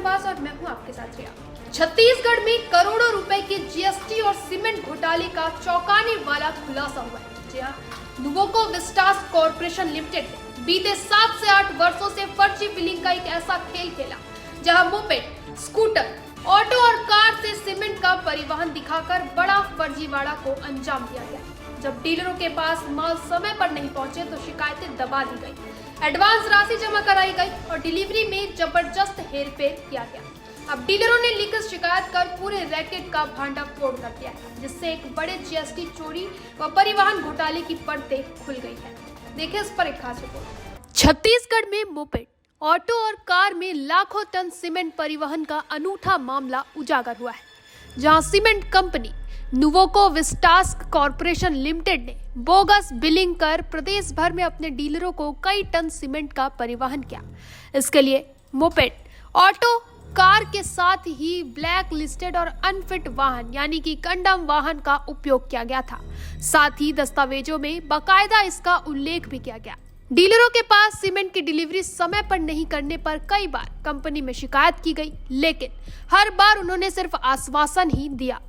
निवास और मैं हूं आपके साथ रिया। छत्तीसगढ़ में करोड़ों रुपए के जीएसटी और सीमेंट घोटाले का चौंकाने वाला खुलासा हुआ है। जी हां, नुवोको विस्टास कॉर्पोरेशन लिमिटेड ने बीते 7 से 8 वर्षों से फर्जी बिलिंग का एक ऐसा खेल खेला जहां मोपेड, स्कूटर, ऑटो और कार से सीमेंट का परिवहन दिखाकर बड़ा फर्जीवाड़ा को अंजाम दिया गया। जब डीलरों के पास माल समय पर नहीं पहुंचे तो शिकायतें दबा दी गई, एडवांस राशि जमा कराई गई और डिलीवरी में जबरदस्त हेरफेर किया गया। अब डीलरों ने लिखित शिकायत कर पूरे रैकेट का भांडाफोड़ कर दिया है, जिससे एक बड़े जीएसटी चोरी व परिवहन घोटाले की परतें खुल गई है। देखिए इस पर एक खास रिपोर्ट। छत्तीसगढ़ में मोपेड, ऑटो और कार में लाखों टन सीमेंट परिवहन का अनूठा मामला उजागर हुआ है, जहां cement company Nuvoco Vistas corporation limited ने बोगस बिलिंग कर प्रदेश भर में अपने डीलरों को कई टन सीमेंट का परिवहन किया। इसके लिए मोपेड, ऑटो, कार के साथ ही ब्लैक लिस्टेड और अनफिट वाहन यानी कि कंडम वाहन का उपयोग किया गया था। साथ ही दस्तावेजों में बाकायदा इसका उल्लेख भी किया गया। डीलरों के पास सीमेंट की डिलीवरी समय पर नहीं करने पर कई बार कंपनी में शिकायत की गई, लेकिन हर बार उन्होंने सिर्फ आश्वासन ही दिया।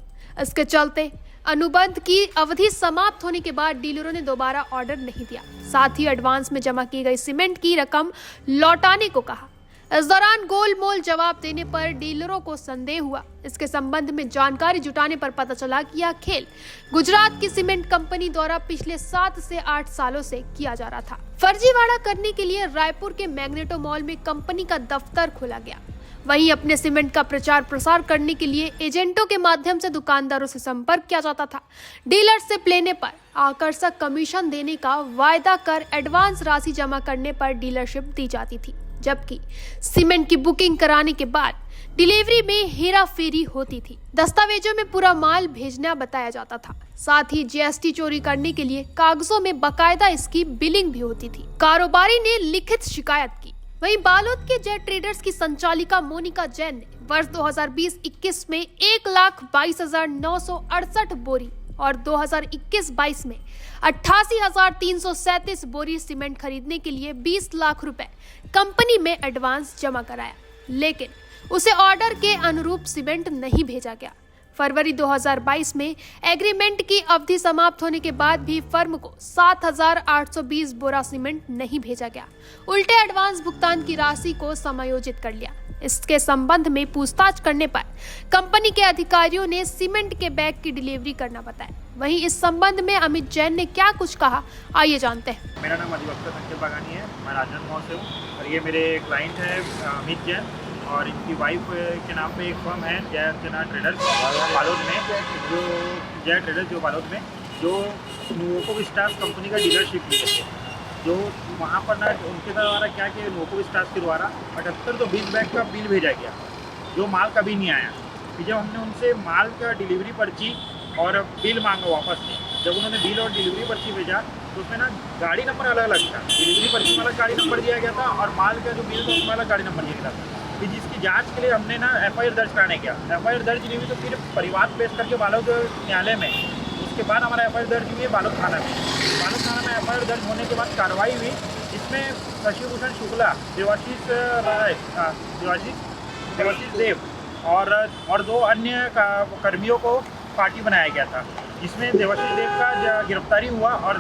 इसके चलते अनुबंध की अवधि समाप्त होने के बाद डीलरों ने दोबारा ऑर्डर नहीं दिया, साथ ही एडवांस में जमा की गई सीमेंट की रकम लौटाने को कहा। इस दौरान गोलमोल जवाब देने पर डीलरों को संदेह हुआ। इसके संबंध में जानकारी जुटाने पर पता चला कि यह खेल गुजरात की सीमेंट कंपनी द्वारा पिछले 7 से 8 सालों से किया जा रहा था। फर्जीवाड़ा करने के लिए रायपुर के मैग्नेटो मॉल में कंपनी का दफ्तर खोला गया। वहीं अपने सीमेंट का प्रचार प्रसार करने के लिए एजेंटों के माध्यम से दुकानदारों से संपर्क किया जाता था। डीलरशिप लेने पर आकर्षक कमीशन देने का वायदा कर एडवांस राशि जमा करने पर डीलरशिप दी जाती थी, जबकि सीमेंट की बुकिंग कराने के बाद डिलीवरी में हेराफेरी होती थी। दस्तावेजों में पूरा माल भेजना बताया जाता था। साथ ही जीएसटी चोरी करने के लिए कागजों में बाकायदा इसकी बिलिंग भी होती थी। कारोबारी ने लिखित शिकायत की। वहीं बालोद के जय ट्रेडर्स की संचालिका मोनिका जैन ने वर्ष 2020-21 में 1,22,968 बोरी और 2021-22 में 88,337 बोरी सीमेंट खरीदने के लिए 20 लाख रुपए कंपनी में एडवांस जमा कराया, लेकिन उसे ऑर्डर के अनुरूप सीमेंट नहीं भेजा गया। फरवरी 2022 में एग्रीमेंट की अवधि समाप्त होने के बाद भी फर्म को 7,820 बोरा सीमेंट नहीं भेजा गया। उल्टे एडवांस भुगतान की राशि को समायोजित कर लिया। इसके संबंध में पूछताछ करने पर कंपनी के अधिकारियों ने सीमेंट के बैग की डिलीवरी करना बताया। वहीं इस संबंध में अमित जैन ने क्या कुछ कहा, आइए जानते हैं। मेरा नाम अधिवक्ता संकेत बागानी है, मैं राजन मॉल से हूँ और ये मेरे क्लाइंट है अमित जैन और इनकी वाइफ के नाम पे एक फर्म है जय ट्रेडर्स बालोद में, जो जय ट्रेडर्स जो बालोद में जो नुवोको विस्टास कंपनी का डीलरशिप लिए थे। जो वहाँ पर ना उनके द्वारा क्या कि नुवोको विस्टास के द्वारा 7820 बैग का बिल भेजा गया, जो माल कभी नहीं आया। फिर जब हमने उनसे माल का डिलीवरी पर्ची और बिल मांगा वापस में, जब उन्होंने बिल और डिलीवरी पर्ची भेजा तो उसमें ना गाड़ी नंबर अलग अलग था। डिलीवरी पर्ची में अलग गाड़ी नंबर दिया गया था और माल का जो बिल था उसमें अलग गाड़ी नंबर दिया गया था। फिर जिसकी जांच के लिए हमने ना एफआईआर दर्ज कराने गया। एफआईआर दर्ज नहीं हुई तो फिर परिवार पेश करके बालोद न्यायालय में, उसके बाद हमारा एफआईआर दर्ज हुई है बालोद थाना में। बालोद थाना में एफआईआर दर्ज होने के बाद कार्रवाई हुई। इसमें शशिभूषण शुक्ला, देवाशीष देव और 2 अन्य कर्मियों को पार्टी बनाया गया था, जिसमें देवाशीष देव का गिरफ्तारी हुआ और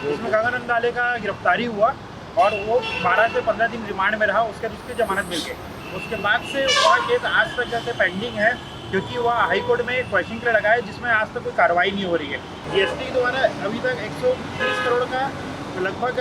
इसमें गगन डाले का गिरफ्तारी हुआ और वो 12 से 15 दिन रिमांड में रहा। उसके बाद उसकी जमानत मिल गई। उसके बाद से वह केस आज तक जैसे पेंडिंग है, क्योंकि वह हाई कोर्ट में क्वेश्चन के लिए लगा है, जिसमें आज तक कोई कार्रवाई नहीं हो रही है। जीएसटी द्वारा अभी तक 130 करोड़ का लगभग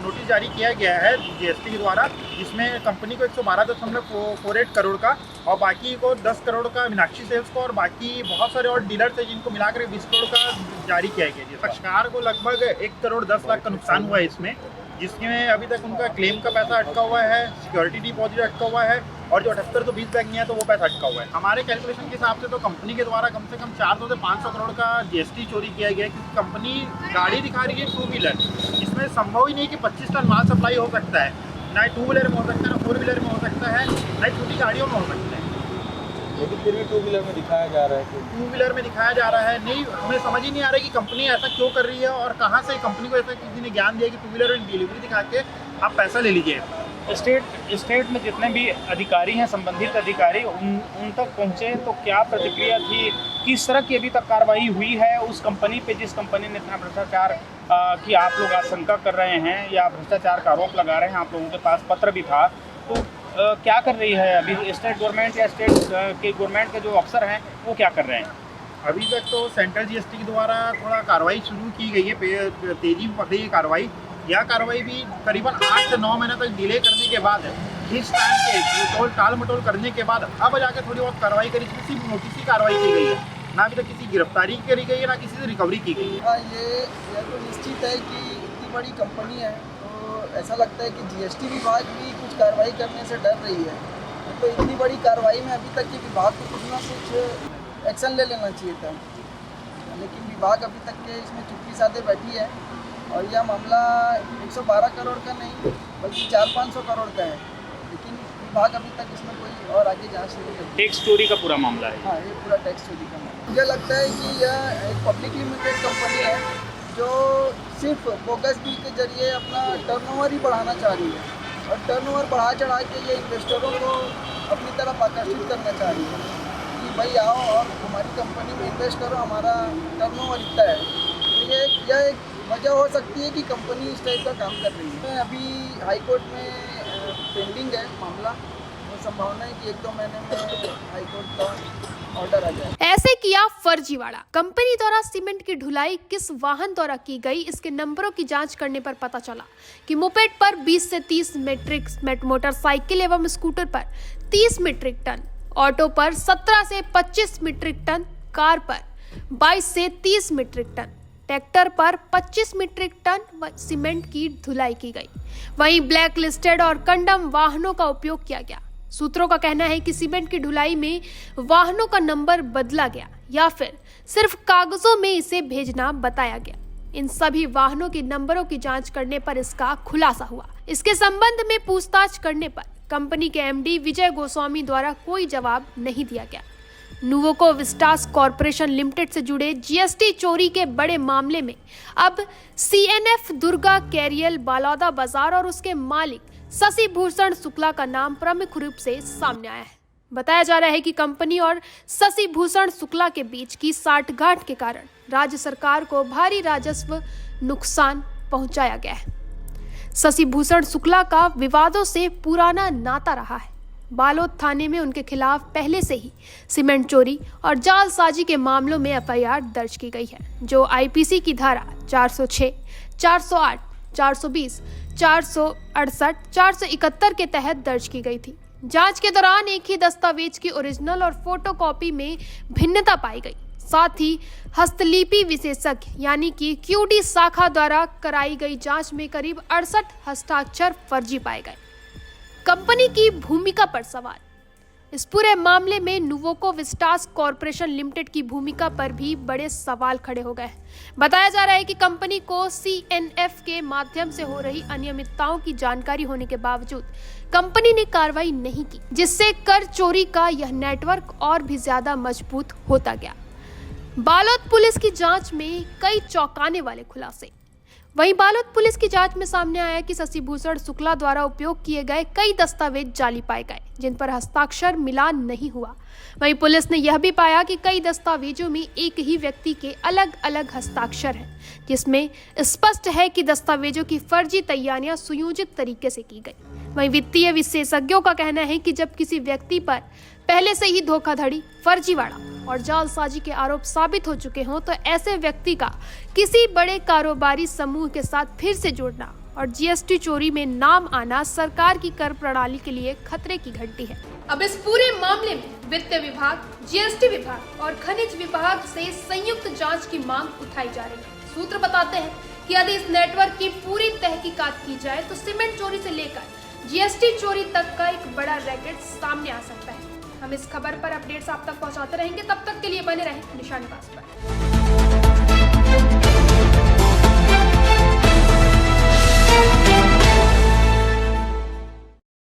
नोटिस जारी किया गया है जीएसटी के द्वारा, जिसमें कंपनी को 112.48 करोड़ का और बाकी को 10 करोड़ का मीनाक्षी सेल्स को और बाकी बहुत सारे और डीलर्स हैं जिनको मिलाकर 20 करोड़ का जारी किया गया है। पक्षकार को लगभग 1 करोड़ 10 लाख का नुकसान हुआ है इसमें, जिसमें अभी तक उनका क्लेम का पैसा अटका हुआ है, सिक्योरिटी डिपॉजिट अटका हुआ है और जो 7820 बैग नहीं है तो वो पैसा अटका हुआ है। हमारे कैलकुलेशन के हिसाब से तो कंपनी के द्वारा कम से कम 400 से 500 करोड़ का जीएसटी चोरी किया गया है, क्योंकि कंपनी गाड़ी दिखा रही है 2 व्हीलर, इसमें संभव ही नहीं कि 25 टन माल सप्लाई हो सकता है। ना 2 व्हीलर में हो सकता है, ना 4 व्हीलर में हो सकता है, ना छोटी गाड़ियों में हो सकता है। लेकिन फिर भी 2 व्हीलर में दिखाया जा रहा है। 2 व्हीलर में दिखाया जा रहा है। नहीं, हमें समझ ही नहीं आ रहा है कि कंपनी ऐसा क्यों कर रही है और कहाँ से कंपनी को ऐसा किसी ने ज्ञान दिया कि 2 व्हीलर में डिलीवरी दिखा के आप पैसा ले लीजिए। स्टेट में जितने भी अधिकारी हैं, संबंधित अधिकारी, उन तक पहुंचे तो क्या प्रतिक्रिया थी, किस तरह की अभी तक कार्रवाई हुई है उस कंपनी पे जिस कंपनी ने इतना भ्रष्टाचार की आप लोग आशंका कर रहे हैं या भ्रष्टाचार का आरोप लगा रहे हैं, आप लोगों के पास पत्र भी था, तो क्या कर रही है अभी स्टेट गवर्नमेंट या स्टेट के गवर्नमेंट के जो अफसर हैं वो क्या कर रहे हैं? अभी तक तो सेंट्रल जीएसटी के द्वारा थोड़ा कार्रवाई शुरू की गई है, तेजी बढ़ रही है कार्रवाई। यह कार्रवाई भी करीबन 8 से 9 महीने तक डिले करने के बाद, इस टाइम के टाल मटोल करने के बाद अब जाकर थोड़ी बहुत कार्रवाई करी, इसमें सिर्फ नोटिस की कार्रवाई की गई है, ना अभी तक किसी गिरफ्तारी करी गई है, ना किसी से रिकवरी की गई है। हाँ, ये तो निश्चित है कि इतनी बड़ी कंपनी है तो ऐसा लगता है कि जीएसटी विभाग भी कुछ कार्रवाई करने से डर रही है। तो इतनी बड़ी कार्रवाई में अभी तक के विभाग को कुछ ना कुछ एक्शन ले लेना चाहिए था, लेकिन विभाग अभी तक के इसमें चुप्पी साधे बैठी है। और यह मामला 112 करोड़ का नहीं बल्कि 400-500 करोड़ का है, लेकिन विभाग अभी तक इसमें कोई और आगे जांच नहीं कर। टैक्स चोरी का पूरा मामला है। हाँ, ये पूरा टैक्स चोरी का मामला। मुझे लगता है कि यह एक पब्लिक लिमिटेड कंपनी है जो सिर्फ बोगस बिल के जरिए अपना टर्नओवर ही बढ़ाना चाह रही है, और टर्नओवर बढ़ा चढ़ा के ये इन्वेस्टरों को अपनी तरफ आकर्षित करना चाह रही है कि भाई आओ और हमारी कंपनी में इन्वेस्ट करो, हमारा टर्नओवर इतना है। तो यह एक वजह हो सकती है कि कंपनी इस टाइप का काम कर रही है। अभी हाई कोर्ट में पेंडिंग है मामला, तो संभावना है कि 1-2 महीने में हाई कोर्ट का ऑर्डर आ जाए। ऐसे किया फर्जीवाड़ा। कंपनी द्वारा सीमेंट की ढुलाई किस वाहन द्वारा की गई, इसके नंबरों की जांच करने पर पता चला कि मोपेड पर 20 से 30 मीट्रिक, मोटरसाइकिल एवं स्कूटर पर 30 मीट्रिक टन, ऑटो पर 17 से 25 मीट्रिक टन, कार पर 22 से 30 मीट्रिक टन, ट्रैक्टर पर 25 मीट्रिक टन सीमेंट की ढुलाई की गई। वहीं ब्लैक लिस्टेड और कंडम वाहनों का उपयोग किया गया। सूत्रों का कहना है कि सीमेंट की ढुलाई में वाहनों का नंबर बदला गया या फिर सिर्फ कागजों में इसे भेजना बताया गया। इन सभी वाहनों के नंबरों की जांच करने पर इसका खुलासा हुआ। इसके संबंध में पूछताछ करने पर कंपनी के एमडी विजय गोस्वामी द्वारा कोई जवाब नहीं दिया गया। नुवोको विस्टास कॉरपोरेशन लिमिटेड से जुड़े जीएसटी चोरी के बड़े मामले में अब सीएनएफ दुर्गा कैरियल बालौदा बाजार और उसके मालिक शशि भूषण शुक्ला का नाम प्रमुख रूप से सामने आया है। बताया जा रहा है कि कंपनी और शशि भूषण शुक्ला के बीच की साठगांठ के कारण राज्य सरकार को भारी राजस्व नुकसान पहुंचाया गया है। शशि भूषण शुक्ला का विवादों से पुराना नाता रहा है। बालोद थाने में उनके खिलाफ पहले से ही सीमेंट चोरी और जालसाजी के मामलों में एफआईआर दर्ज की गई है, जो आईपीसी की धारा 406, 408, 420, 468, 471 के तहत दर्ज की गई थी। जांच के दौरान एक ही दस्तावेज की ओरिजिनल और फोटोकॉपी में भिन्नता पाई गई। साथ ही हस्तलिपि विशेषज्ञ यानी कि क्यूडी शाखा द्वारा कराई गई जांच में करीब 68 हस्ताक्षर फर्जी पाए गए। कंपनी की भूमिका पर सवाल। इस पूरे मामले में नुवोको विस्टास कॉरपोरेशन लिमिटेड की भूमिका पर भी बड़े सवाल खड़े हो गए। बताया जा रहा है कि कंपनी को सीएनएफ के माध्यम से हो रही अनियमितताओं की जानकारी होने के बावजूद कंपनी ने कार्रवाई नहीं की, जिससे कर चोरी का यह नेटवर्क और भी ज्यादा मजबूत होता गया। बालोद पुलिस की जांच में कई चौंकाने वाले खुलासे। वहीं बालोद पुलिस की जांच में सामने आया कि शशि भूषण शुक्ला द्वारा उपयोग किए गए कई दस्तावेज जाली पाए गए, जिन पर हस्ताक्षर मिलान नहीं हुआ। वहीं पुलिस ने यह भी पाया कि कई दस्तावेजों में एक ही व्यक्ति के अलग अलग हस्ताक्षर हैं, जिसमें स्पष्ट है कि दस्तावेजों की फर्जी तैयारियां सुयोजित तरीके से की गई। वहीं वित्तीय विशेषज्ञों का कहना है कि जब किसी व्यक्ति पर पहले से ही धोखाधड़ी, फर्जीवाड़ा और जालसाजी के आरोप साबित हो चुके हों, तो ऐसे व्यक्ति का किसी बड़े कारोबारी समूह के साथ फिर से जुड़ना और जीएसटी चोरी में नाम आना सरकार की कर प्रणाली के लिए खतरे की घंटी है। अब इस पूरे मामले में वित्त विभाग, जीएसटी विभाग और खनिज विभाग से संयुक्त जांच की मांग उठाई जा रही है। सूत्र बताते हैं कि यदि इस नेटवर्क की पूरी तहकीकात की जाए तो सीमेंट चोरी से लेकर जीएसटी चोरी तक का एक बड़ा रैकेट सामने आ सकता है। हम इस खबर पर अपडेट्स आप तक पहुंचाते रहेंगे। तब तक के लिए बने रहें निशान निवास पर।